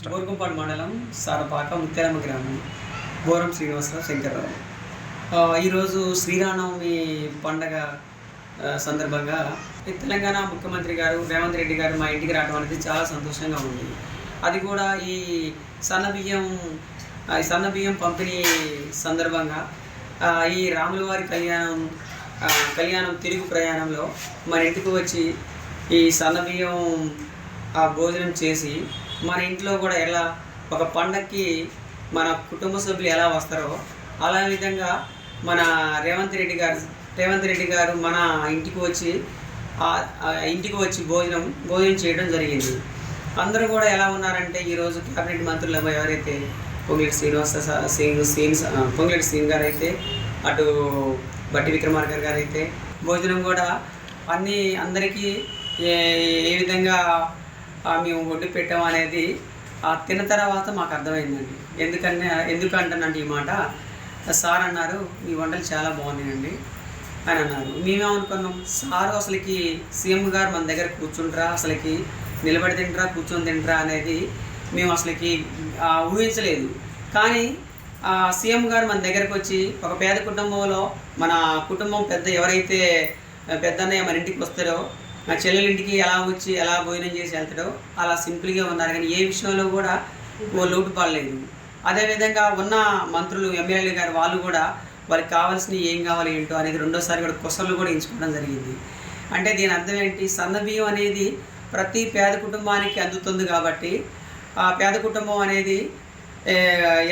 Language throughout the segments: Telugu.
బోర్గంపాడు మండలం సారపాక ముత్యాలమ్మ గ్రామం బోరం శ్రీనివాసరావు శంకర్రావు. ఈరోజు శ్రీరామనవమి పండగ సందర్భంగా తెలంగాణ ముఖ్యమంత్రి గారు రేవంత్ రెడ్డి గారు మా ఇంటికి రావడం అనేది చాలా సంతోషంగా ఉంది. అది కూడా ఈ సన్నబియ్యం పంపిణీ సందర్భంగా ఈ రాముల వారి కళ్యాణం తిరుగు ప్రయాణంలో మన ఇంటికి వచ్చి ఈ సన్నబియ్యం భోజనం చేసి మన ఇంట్లో కూడా ఎలా ఒక పండగకి మన కుటుంబ సభ్యులు ఎలా వస్తారో అలా విధంగా మన రేవంత్ రెడ్డి గారు మన ఇంటికి వచ్చి భోజనం చేయడం జరిగింది. అందరూ కూడా ఎలా ఉన్నారంటే ఈరోజు క్యాబినెట్ మంత్రులు ఎవరైతే పొంగులేటి శ్రీనివాస్ గారు అయితే, అటు బట్టి విక్రమార్క గారు అయితే భోజనం కూడా అందరికీ ఏ విధంగా మేము ఒడ్డు పెట్టాము అనేది తిన్న తర్వాత మాకు అర్థమైందండి. ఎందుకంటానంటే ఈ మాట సార్ అన్నారు, మీ వంటలు చాలా బాగున్నాయండి అని అన్నారు. మేమేమనుకున్నాం, సారు అసలుకి సీఎం గారు మన దగ్గర కూర్చుంటారా, అసలుకి నిలబడి తింటారా కూర్చొని తింటారా అనేది మేము అసలుకి ఊహించలేదు. కానీ సీఎం గారు మన దగ్గరకు వచ్చి ఒక పేద కుటుంబంలో మన కుటుంబం ఎవరైతే పెద్దన్నయ్య మన ఇంటికి వస్తారో, మా చెల్లెలింటికి ఎలా వచ్చి ఎలా భోజనం చేసి వెళ్తాడో అలా సింపుల్గా ఉన్నారు. కానీ ఏ విషయంలో కూడా లోటు పడలేదు. అదేవిధంగా ఉన్న మంత్రులు ఎమ్మెల్యేలు గారు వాళ్ళు కూడా వాళ్ళకి కావాల్సినవి ఏం కావాలి ఏంటో అనేది రెండోసారి కూడా క్వశ్చన్లు కూడా ఎంచుకోవడం జరిగింది. అంటే దీని అర్థం ఏంటి, సన్నబియ్యం అనేది ప్రతి పేద కుటుంబానికి అందుతుంది కాబట్టి ఆ పేద కుటుంబం అనేది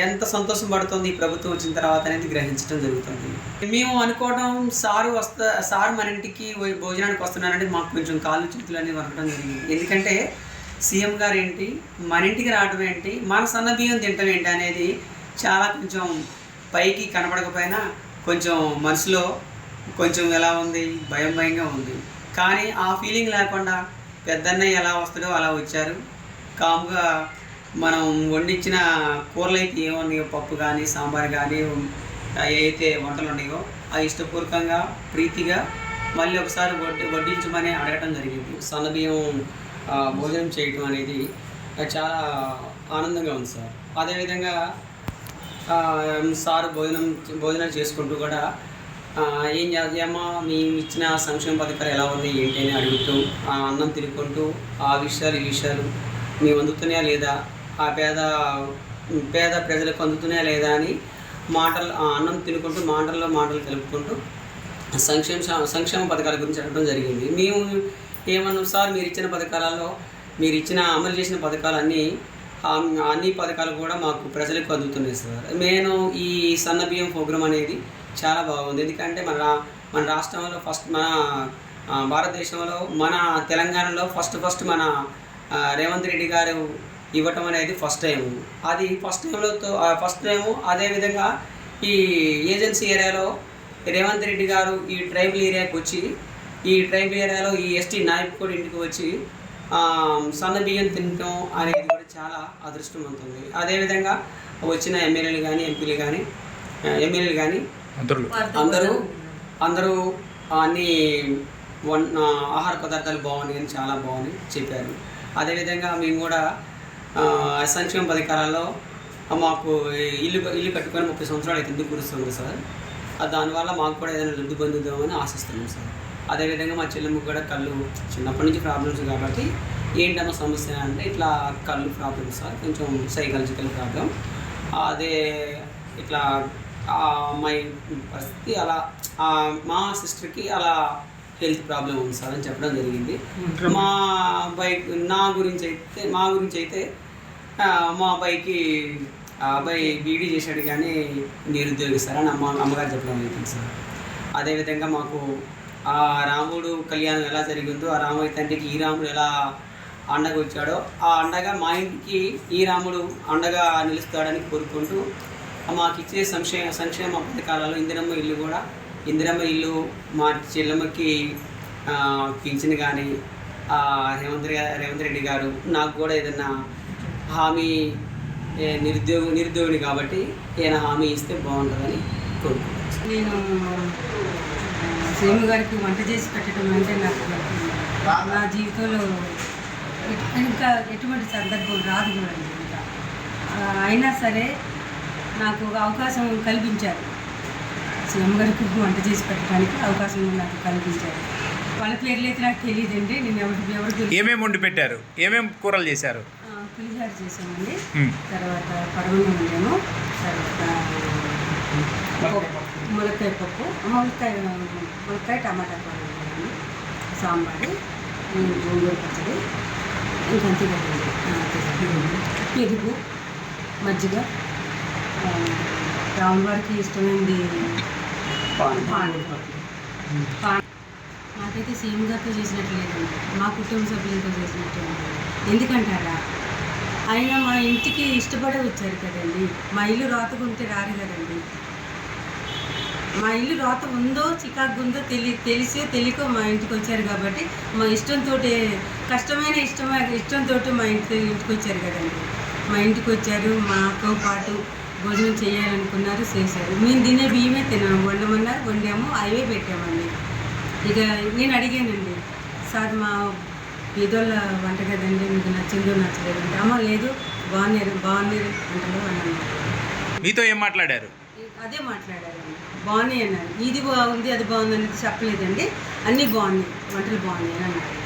ఎంత సంతోషం పడుతుంది ఈ ప్రభుత్వం వచ్చిన తర్వాత అనేది గ్రహించడం జరుగుతుంది. మేము అనుకోవడం సారు మన ఇంటికి భోజనానికి వస్తున్నారంటే మాకు కొంచెం కాళ్ళు చేతులు అనేది వరకడం జరిగింది. ఎందుకంటే సీఎం గారు ఏంటి, మన ఇంటికి రావడం ఏంటి, మన సన్నబియ్యం తినటం ఏంటి అనేది చాలా కొంచెం పైకి కనపడకపోయినా కొంచెం మనసులో కొంచెం ఎలా ఉంది, భయంగా ఉంది. కానీ ఆ ఫీలింగ్ లేకుండా పెద్దన్నయ్య ఎలా వస్తాడో అలా వచ్చారు. కాముగా మనం వండించిన కూరలు అయితే ఏమున్నాయో, పప్పు కానీ సాంబార్ కానీ ఏవైతే వంటలు ఉన్నాయో అవి ఇష్టపూర్వకంగా ప్రీతిగా మళ్ళీ ఒకసారి వడ్డించమని అడగటం జరిగింది. సన్నబియ్యం భోజనం చేయటం అనేది చాలా ఆనందంగా ఉంది సార్. అదేవిధంగా సార్ భోజనం చేసుకుంటూ కూడా ఏం చేద్దామా మేము ఇచ్చిన సంక్షేమ పథకాలు ఎలా ఉన్నాయి ఏంటి అని అడుగుతూ అన్నం తినుకుంటూ ఆ విషయాలు ఈ విషయాలు మేము అందుతున్నాయా లేదా, ఆ పేద ప్రజలకు అందుతున్నాయా లేదా అని అన్నం తినుకుంటూ మాటలు కలుపుకుంటూ సంక్షేమ పథకాల గురించి అడగడం జరిగింది. మేము ఏమన్నాం, సార్ మీరు అమలు చేసిన పథకాలన్నీ అన్ని పథకాలు కూడా మాకు ప్రజలకు అందుతున్నాయి సార్. నేను ఈ సన్నబియ్యం ప్రోగ్రాం అనేది చాలా బాగుంది. ఎందుకంటే మన రాష్ట్రంలో మన భారతదేశంలో మన తెలంగాణలో ఫస్ట్ మన రేవంత్ రెడ్డి గారు ఇవ్వటం అనేది ఫస్ట్ టైం. అది ఫస్ట్ టైము. అదేవిధంగా ఈ ఏజెన్సీ ఏరియాలో రేవంత్ రెడ్డి గారు ఈ ట్రైబల్ ఏరియాకి వచ్చి ఈ ట్రైబల్ ఏరియాలో ఈ ఎస్టీ నాయకుడు ఇంటికి వచ్చి సన్నబియ్యం తినటం అనేది కూడా చాలా అదృష్టవంతుంది. అదేవిధంగా వచ్చిన ఎమ్మెల్యేలు కానీ అందరూ అన్ని ఆహార పదార్థాలు బాగున్నాయి అని చాలా బాగున్నాయి చెప్పారు. అదేవిధంగా మేము కూడా సంక్షేమ పథకాలలో మాకు ఇల్లు కట్టుకొని 30 సంవత్సరాలు అయితే ఎందుకు కురుస్తుంది సార్. దానివల్ల మాకు కూడా ఏదైనా లబ్ధి పొందుదామని ఆశిస్తున్నాం సార్. అదేవిధంగా మా చెల్లెమ్మకు కూడా కళ్ళు చిన్నప్పటి నుంచి ప్రాబ్లమ్స్ కాబట్టి ఏంటన్న సమస్య అంటే ఇట్లా కళ్ళు ప్రాబ్లమ్స్ సార్, కొంచెం సైకాలజికల్ ప్రాబ్లం. అదే ఇట్లా ఆ అమ్మాయి పరిస్థితి అలా మా సిస్టర్కి అలా హెల్త్ ప్రాబ్లం ఉంది సార్ అని చెప్పడం జరిగింది. మా గురించి అయితే మా అబ్బాయి బీడీ చేశాడు కానీ నిరుద్యోగి సార్ అని అమ్మగారు చెప్పడం జరిగింది సార్. అదేవిధంగా మాకు ఆ రాముడు కళ్యాణం ఎలా జరిగిందో, ఆ రాముడి తండ్రికి ఈ రాముడు ఎలా అండగా వచ్చాడో ఆ అండగా మా ఇంటికి ఈ రాముడు అండగా నిలుస్తాడని కోరుకుంటూ మాకు ఇచ్చే సంక్షేమ పథకాలలో ఇందిరమ్మ ఇల్లు మా చెల్లెమ్మకి పింఛన్ కానీ రేవంత్ రెడ్డి గారు నాకు కూడా ఏదైనా హామీ, నిరుద్యోగిని కాబట్టి ఏదైనా హామీ ఇస్తే బాగుంటుందని కోరుకుంటున్నాను. నేను సీఎం గారికి వంట చేసి పెట్టడం అంటే నాకు నా జీవితంలో ఇంకా ఎటువంటి సందర్భం రాదు కూడా. అయినా సరే నాకు ఒక అవకాశం కల్పించారు. సీఎం గారికి వంట చేసి పెట్టడానికి అవకాశం నాకు కల్పించారు. వాళ్ళ పేర్లు అయితే నాకు తెలియదండి. నేను ఎవరికి ఏమేమి వండి పెట్టారు? ఏమేమి కూరలు చేశారు? పులిహార చేసామండి, తర్వాత పడవలు వండాము, తర్వాత ములక్కాయ పప్పు, ములక్కాయ టమాటా కూర వండాము, సాంబారు, గోంగూర పచ్చడి, ఇంకంతే కదండి. పెరుగు, మజ్జిగ, రాములవారికి ఇష్టమైంది నాకైతే సీఎం గారితో చేసినట్టు లేదండి, మా కుటుంబ సభ్యులతో చేసినట్టు ఉంటుంది. ఎందుకంటారా, ఆయన మా ఇంటికి ఇష్టపడే వచ్చారు కదండి. మా ఇల్లు రాతకుంటే రారు కదండి. మా ఇల్లు రాత ఉందో చికాకు ఉందో తెలిసో తెలియకో మా ఇంటికి వచ్చారు కాబట్టి మా ఇష్టంతో ఇష్టంతో మా ఇంటికి వచ్చారు కదండి. మా ఇంటికి వచ్చారు, మాతో పాటు భోజనం చేయాలనుకున్నారు, చేశారు. మేము తినే బియ్యమే తిన్నాము, వండమన్నారు, వండాము, అవే పెట్టామండి. ఇక నేను అడిగానండి, సార్ మా పేదోళ్ళ వంట కదండి, మీకు నచ్చిందో నచ్చలేదంటే, అమ్మ లేదు బాగున్నారు వంటలు అన్నాను. మీతో ఏం మాట్లాడారు? అదే మాట్లాడారండి, బాగున్నాయి అన్నారు. ఇది బాగుంది అది బాగుంది అనేది చెప్పలేదండి, అన్నీ బాగున్నాయి, వంటలు బాగున్నాయి అని అన్నారు.